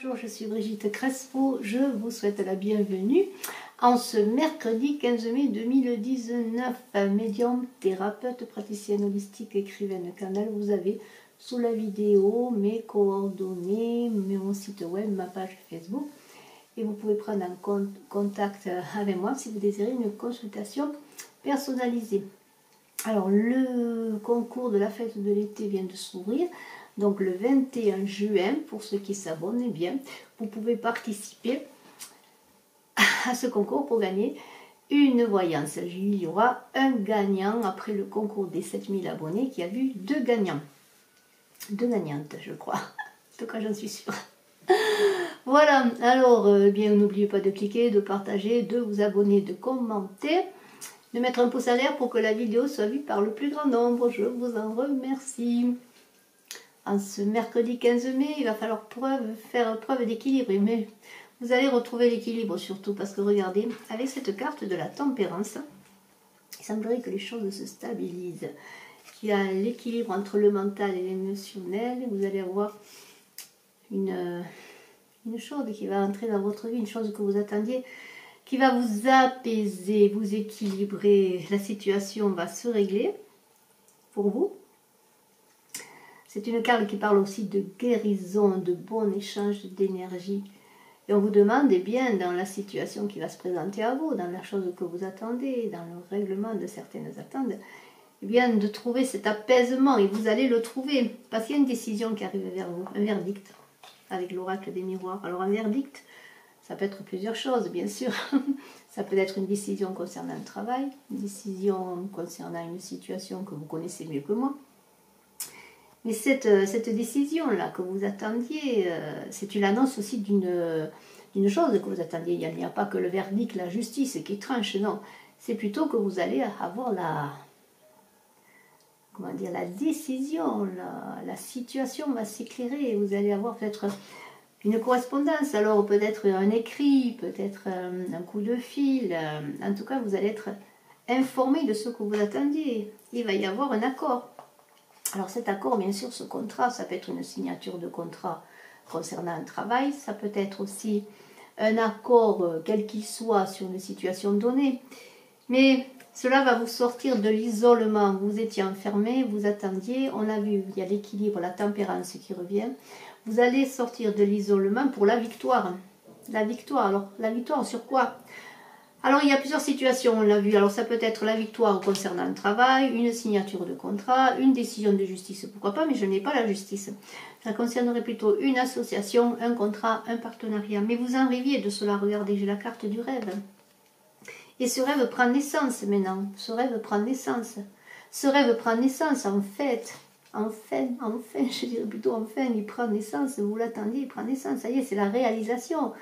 Bonjour, je suis Brigitte Crespo, je vous souhaite la bienvenue en ce mercredi 15 mai 2019. Médium, thérapeute, praticienne holistique, écrivaine canal. Vous avez sous la vidéo mes coordonnées, mon site web, ma page Facebook. Et vous pouvez prendre en contact avec moi si vous désirez une consultation personnalisée. Alors, le concours de la fête de l'été vient de s'ouvrir. Donc le 21 juin, pour ceux qui s'abonnent, eh bien, vous pouvez participer à ce concours pour gagner une voyance. Il y aura un gagnant après le concours des 7000 abonnés qui a vu deux gagnants. Deux gagnantes, je crois. En tout cas, j'en suis sûre. Voilà, alors, bien, n'oubliez pas de cliquer, de partager, de vous abonner, de commenter, de mettre un pouce à l'air pour que la vidéo soit vue par le plus grand nombre. Je vous en remercie. En ce mercredi 15 mai, il va falloir faire preuve d'équilibre. Mais vous allez retrouver l'équilibre surtout parce que regardez, avec cette carte de la tempérance, il semblerait que les choses se stabilisent. Qu'il y a l'équilibre entre le mental et l'émotionnel. Vous allez avoir une chose qui va entrer dans votre vie, une chose que vous attendiez, qui va vous apaiser, vous équilibrer. La situation va se régler pour vous. C'est une carte qui parle aussi de guérison, de bon échange d'énergie. Et on vous demande, eh bien, dans la situation qui va se présenter à vous, dans la chose que vous attendez, dans le règlement de certaines attentes, eh bien, de trouver cet apaisement. Et vous allez le trouver, parce qu'il y a une décision qui arrive vers vous, un verdict, avec l'oracle des miroirs. Alors, un verdict, ça peut être plusieurs choses, bien sûr. Ça peut être une décision concernant le travail, une décision concernant une situation que vous connaissez mieux que moi. Mais cette décision-là que vous attendiez, c'est une annonce aussi d'une chose que vous attendiez. Il n'y a pas que le verdict, la justice qui tranche, non. C'est plutôt que vous allez avoir la décision, la situation va s'éclairer. Vous allez avoir peut-être une correspondance, alors peut-être un écrit, peut-être un coup de fil. En tout cas, vous allez être informé de ce que vous attendiez. Il va y avoir un accord. Alors cet accord, bien sûr, ce contrat, ça peut être une signature de contrat concernant un travail, ça peut être aussi un accord, quel qu'il soit, sur une situation donnée. Mais cela va vous sortir de l'isolement. Vous étiez enfermé, vous attendiez, on l'a vu, il y a l'équilibre, la tempérance qui revient. Vous allez sortir de l'isolement pour la victoire. La victoire, alors la victoire sur quoi ? Alors, il y a plusieurs situations, on l'a vu. Alors, ça peut être la victoire concernant le travail, une signature de contrat, une décision de justice, pourquoi pas, mais je n'ai pas la justice. Ça concernerait plutôt une association, un contrat, un partenariat. Mais vous en rêviez de cela, regardez, j'ai la carte du rêve. Et ce rêve prend naissance maintenant. Ce rêve prend naissance. Ce rêve prend naissance, en fait. Enfin, je dirais plutôt enfin, il prend naissance. Vous l'attendiez, il prend naissance. Ça y est, c'est la réalisation.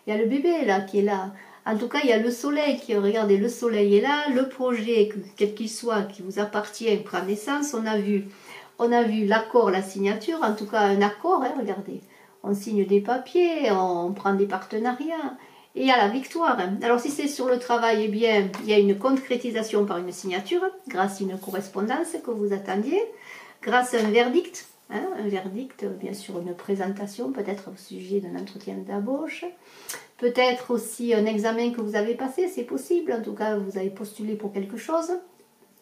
Il y a le bébé là qui est là. En tout cas, il y a le soleil qui, regardez, le soleil est là, le projet, quel qu'il soit, qui vous appartient, prend naissance. On a vu l'accord, la signature, en tout cas un accord, hein, regardez. On signe des papiers, on prend des partenariats, et il y a la victoire. Alors si c'est sur le travail, eh bien, il y a une concrétisation par une signature, grâce à une correspondance que vous attendiez, grâce à un verdict, hein, un verdict, bien sûr, une présentation, peut-être au sujet d'un entretien d'embauche. Peut-être aussi un examen que vous avez passé, c'est possible. En tout cas, vous avez postulé pour quelque chose.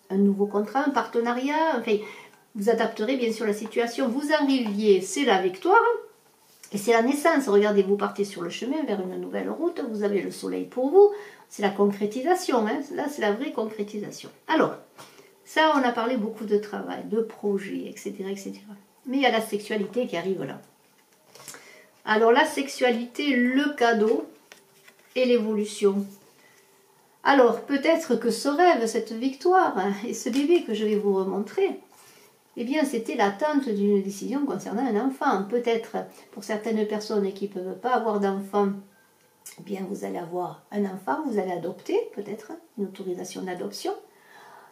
Un nouveau contrat, un partenariat. Enfin, vous adapterez bien sûr la situation. Vous arriviez, c'est la victoire. Et c'est la naissance. Regardez, vous partez sur le chemin vers une nouvelle route. Vous avez le soleil pour vous. C'est la concrétisation. Hein. Là, c'est la vraie concrétisation. Alors, ça, on a parlé beaucoup de travail, de projets, etc., etc. Mais il y a la sexualité qui arrive là. Alors la sexualité, le cadeau et l'évolution. Alors peut-être que ce rêve, cette victoire et ce bébé que je vais vous remontrer, eh bien c'était l'attente d'une décision concernant un enfant. Peut-être pour certaines personnes qui ne peuvent pas avoir d'enfant, eh bien vous allez avoir un enfant, vous allez adopter peut-être, une autorisation d'adoption.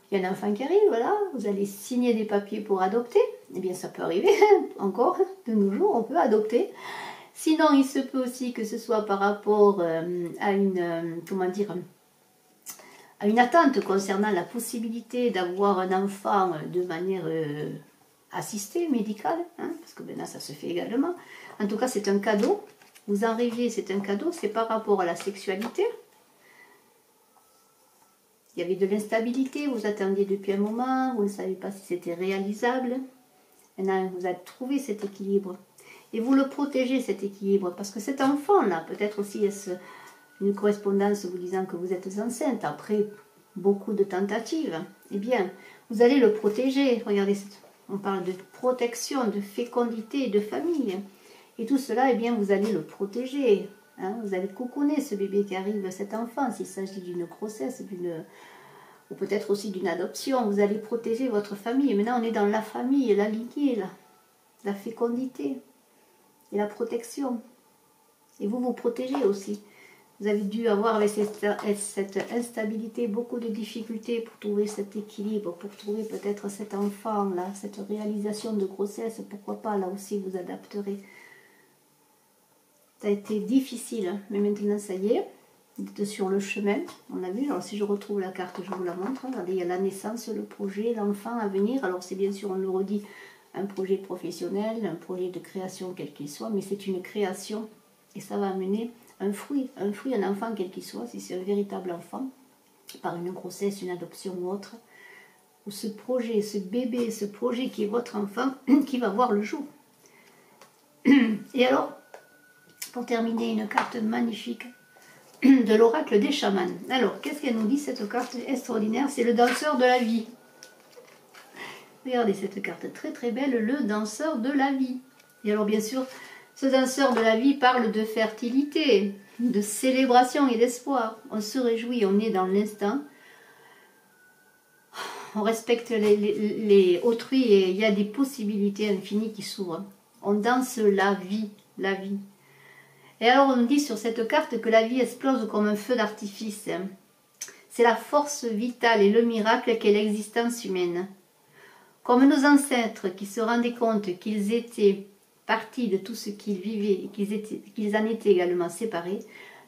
Il y a un enfant qui arrive, voilà, vous allez signer des papiers pour adopter. Eh bien ça peut arriver, encore, de nos jours, on peut adopter. Sinon, il se peut aussi que ce soit par rapport à une, à une attente concernant la possibilité d'avoir un enfant de manière assistée, médicale, hein, parce que maintenant ça se fait également. En tout cas, c'est un cadeau vous en rêviez, c'est un cadeau, c'est par rapport à la sexualité. Il y avait de l'instabilité, vous attendiez depuis un moment, vous ne savez pas si c'était réalisable. Maintenant, vous avez trouvé cet équilibre. Et vous le protégez, cet équilibre, parce que cet enfant-là, peut-être aussi est-ce une correspondance vous disant que vous êtes enceinte, après beaucoup de tentatives, eh bien, vous allez le protéger. Regardez, on parle de protection, de fécondité, de famille. Et tout cela, eh bien, vous allez le protéger. Hein, vous allez cocooner ce bébé qui arrive, cet enfant, s'il s'agit d'une grossesse, ou peut-être aussi d'une adoption. Vous allez protéger votre famille. Et maintenant, on est dans la famille, la lignée, la fécondité et la protection. Et vous vous protégez aussi. Vous avez dû avoir avec cette instabilité beaucoup de difficultés pour trouver cet équilibre, pour trouver peut-être cet enfant-là, cette réalisation de grossesse. Pourquoi pas, là aussi, vous adapterez. Ça a été difficile, hein, mais maintenant, ça y est. Vous êtes sur le chemin, on a vu. Alors, si je retrouve la carte, je vous la montre. Regardez, il y a la naissance, le projet, l'enfant à venir. Alors, c'est bien sûr, on le redit, un projet professionnel, un projet de création, quel qu'il soit, mais c'est une création et ça va amener un fruit, un enfant quel qu'il soit, si c'est un véritable enfant, par une grossesse, une adoption ou autre, ou ce projet, ce bébé, ce projet qui est votre enfant, qui va voir le jour. Et alors, pour terminer, une carte magnifique de l'oracle des chamans. Alors, qu'est-ce qu'elle nous dit, cette carte extraordinaire? C'est le danseur de la vie. Regardez cette carte très très belle, le danseur de la vie. Et alors, bien sûr, ce danseur de la vie parle de fertilité, de célébration et d'espoir. On se réjouit, on est dans l'instant. On respecte les autrui et il y a des possibilités infinies qui s'ouvrent. On danse la vie, la vie. Et alors on dit sur cette carte que la vie explose comme un feu d'artifice. C'est la force vitale et le miracle qu'est l'existence humaine. Comme nos ancêtres qui se rendaient compte qu'ils étaient partie de tout ce qu'ils vivaient et qu'ils en étaient également séparés,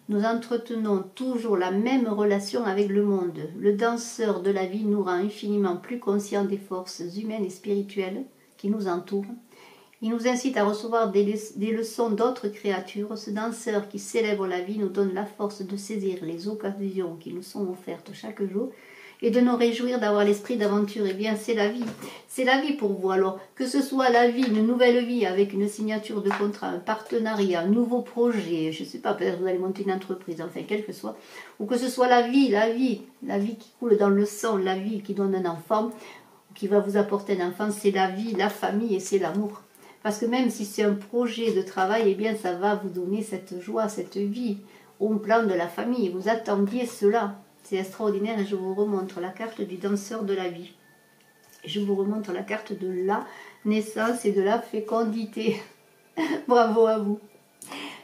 nous entretenons toujours la même relation avec le monde. Le danseur de la vie nous rend infiniment plus conscients des forces humaines et spirituelles qui nous entourent. Il nous incite à recevoir des leçons d'autres créatures. Ce danseur qui célèbre la vie nous donne la force de saisir les occasions qui nous sont offertes chaque jour et de nous réjouir d'avoir l'esprit d'aventure. Eh bien, c'est la vie. C'est la vie pour vous. Alors, que ce soit la vie, une nouvelle vie avec une signature de contrat, un partenariat, un nouveau projet, je ne sais pas, peut-être vous allez monter une entreprise, enfin, quel que soit, ou que ce soit la vie qui coule dans le sang, la vie qui donne un enfant, qui va vous apporter un enfant, c'est la vie, la famille et c'est l'amour. Parce que même si c'est un projet de travail, eh bien, ça va vous donner cette joie, cette vie au plan de la famille. Vous attendiez cela. C'est extraordinaire et je vous remontre la carte du danseur de la vie. Je vous remontre la carte de la naissance et de la fécondité. Bravo à vous.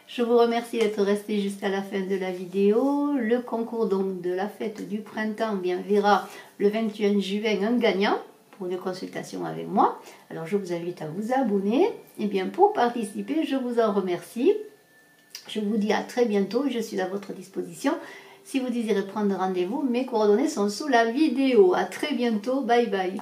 Je vous remercie d'être resté jusqu'à la fin de la vidéo. Le concours donc de la fête du printemps bien verra le 21 juin un gagnant pour une consultation avec moi. Alors je vous invite à vous abonner. Et bien pour participer, je vous en remercie. Je vous dis à très bientôt et je suis à votre disposition. Si vous désirez prendre rendez-vous, mes coordonnées sont sous la vidéo. À très bientôt. Bye bye.